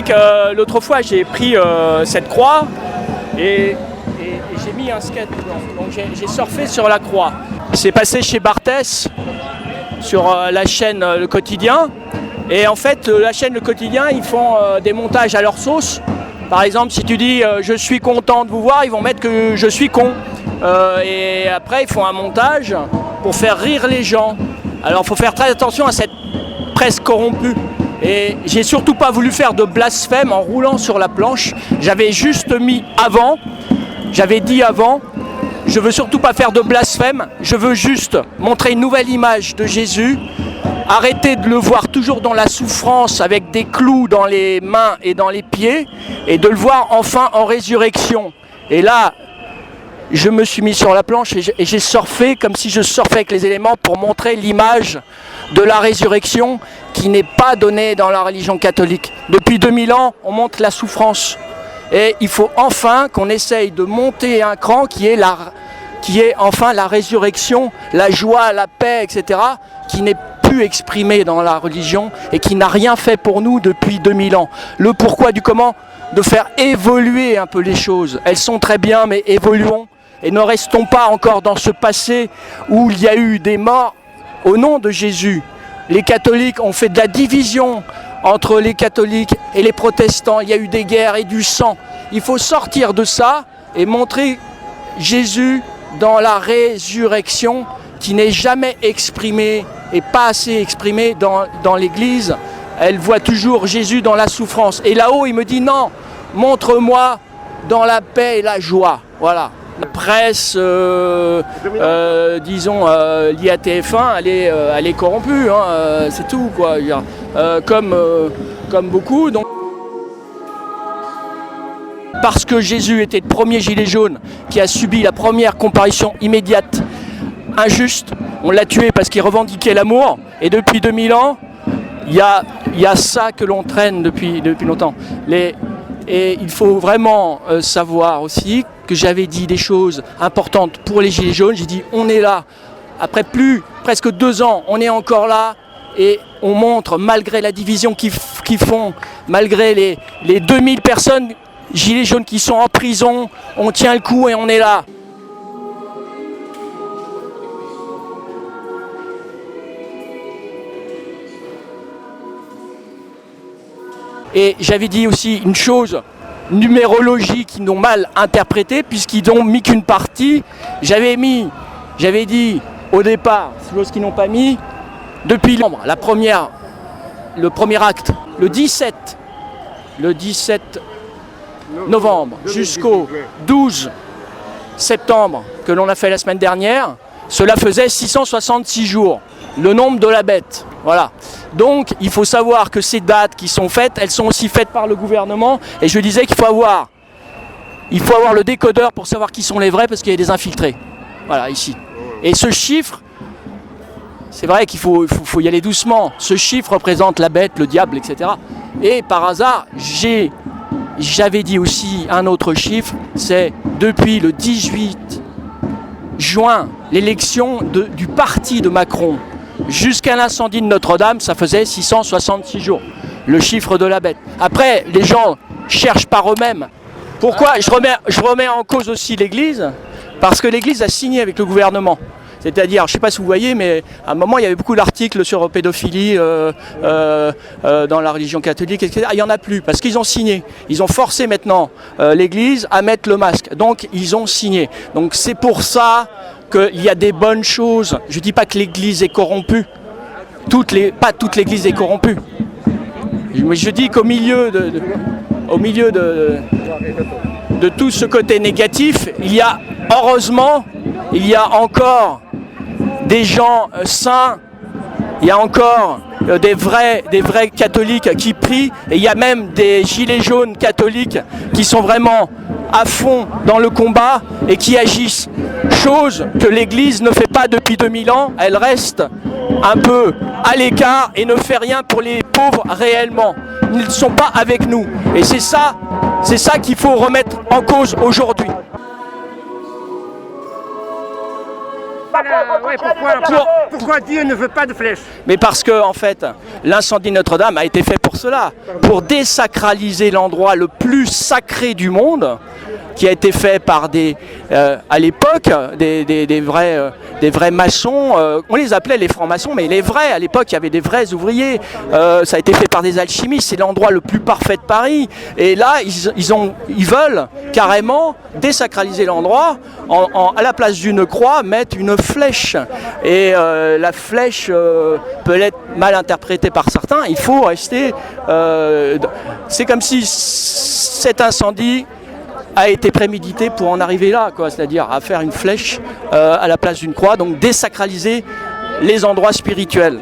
catholique, l'autre fois j'ai pris cette croix et j'ai mis un skate dedans. Donc j'ai surfé sur la croix. C'est passé chez Barthès sur la chaîne Le Quotidien. Et en fait, la chaîne Le Quotidien, ils font des montages à leur sauce. Par exemple, si tu dis je suis content de vous voir, ils vont mettre que je suis con. Et après, ils font un montage pour faire rire les gens. Alors, il faut faire très attention à cette presse corrompue. Et j'ai surtout pas voulu faire de blasphème en roulant sur la planche. J'avais juste mis avant, j'avais dit avant, je veux surtout pas faire de blasphème. Je veux juste montrer une nouvelle image de Jésus. Arrêter de le voir toujours dans la souffrance avec des clous dans les mains et dans les pieds et de le voir enfin en résurrection. Et là, je me suis mis sur la planche et j'ai surfé comme si je surfais avec les éléments pour montrer l'image de la résurrection qui n'est pas donnée dans la religion catholique. Depuis 2000 ans, on montre la souffrance. Et il faut enfin qu'on essaye de monter un cran qui est enfin la résurrection, la joie, la paix, etc., qui n'est plus exprimée dans la religion et qui n'a rien fait pour nous depuis 2000 ans. Le pourquoi du comment, de faire évoluer un peu les choses. Elles sont très bien, mais évoluons et ne restons pas encore dans ce passé où il y a eu des morts au nom de Jésus. Les catholiques ont fait de la division entre les catholiques et les protestants. Il y a eu des guerres et du sang. Il faut sortir de ça et montrer Jésus dans la résurrection qui n'est jamais exprimée et pas assez exprimée dans l'Église. Elle voit toujours Jésus dans la souffrance. Et là-haut, il me dit non, montre-moi dans la paix et la joie. Voilà. La presse, disons, liée à TF1, elle est corrompue, hein, c'est tout, quoi. Comme beaucoup. Donc, parce que Jésus était le premier gilet jaune qui a subi la première comparution immédiate, injuste, on l'a tué parce qu'il revendiquait l'amour. Et depuis 2000 ans, il y a ça que l'on traîne depuis longtemps. Et il faut vraiment savoir aussi que j'avais dit des choses importantes pour les Gilets jaunes. J'ai dit on est là, après presque 2 ans, on est encore là et on montre, malgré la division qu'ils font, malgré les 2000 personnes Gilets jaunes qui sont en prison, on tient le coup et on est là. Et j'avais dit aussi une chose, numérologie qu'ils n'ont mal interprétée puisqu'ils n'ont mis qu'une partie. J'avais dit au départ, chose qu'ils n'ont pas mis, depuis le premier acte, le 17 novembre jusqu'au 12 septembre que l'on a fait la semaine dernière, cela faisait 666 jours, le nombre de la bête. Voilà. Donc il faut savoir que ces dates qui sont faites, elles sont aussi faites par le gouvernement. Et je disais qu'il faut avoir le décodeur pour savoir qui sont les vrais parce qu'il y a des infiltrés. Voilà, ici. Et ce chiffre, c'est vrai qu'il faut y aller doucement. Ce chiffre représente la bête, le diable, etc. Et par hasard, j'avais dit aussi un autre chiffre, c'est depuis le 18 juin, l'élection du parti de Macron, jusqu'à l'incendie de Notre-Dame, ça faisait 666 jours, le chiffre de la bête. Après, les gens cherchent par eux-mêmes. Pourquoi je remets en cause aussi l'Église? Parce que l'Église a signé avec le gouvernement. C'est-à-dire, je ne sais pas si vous voyez, mais à un moment, il y avait beaucoup d'articles sur pédophilie dans la religion catholique, etc. Il n'y en a plus, parce qu'ils ont signé. Ils ont forcé maintenant l'Église à mettre le masque. Donc, ils ont signé. Donc, c'est pour ça qu'il y a des bonnes choses. Je ne dis pas que l'Église est corrompue. Pas toute l'Église est corrompue. Mais je dis qu'au milieu de tout ce côté négatif, heureusement, il y a encore des gens saints, il y a encore des vrais catholiques qui prient, et il y a même des gilets jaunes catholiques qui sont vraiment à fond dans le combat et qui agissent. Chose que l'Église ne fait pas depuis 2000 ans, elle reste un peu à l'écart et ne fait rien pour les pauvres réellement. Ils ne sont pas avec nous. Et c'est ça qu'il faut remettre en cause aujourd'hui. Voilà, ouais, pourquoi Dieu ne veut pas de flèches? Mais parce que, en fait, l'incendie de Notre-Dame a été fait pour cela, pour désacraliser l'endroit le plus sacré du monde, qui a été fait par à l'époque, des vrais maçons. On les appelait les francs-maçons, mais les vrais. À l'époque, il y avait des vrais ouvriers. Ça a été fait par des alchimistes. C'est l'endroit le plus parfait de Paris. Et là, ils veulent carrément désacraliser l'endroit. À la place d'une croix, mettre une flèche. Et la flèche peut être mal interprétée par certains. Il faut rester... c'est comme si cet incendie a été prémédité pour en arriver là, quoi, c'est-à-dire à faire une flèche à la place d'une croix, donc désacraliser les endroits spirituels.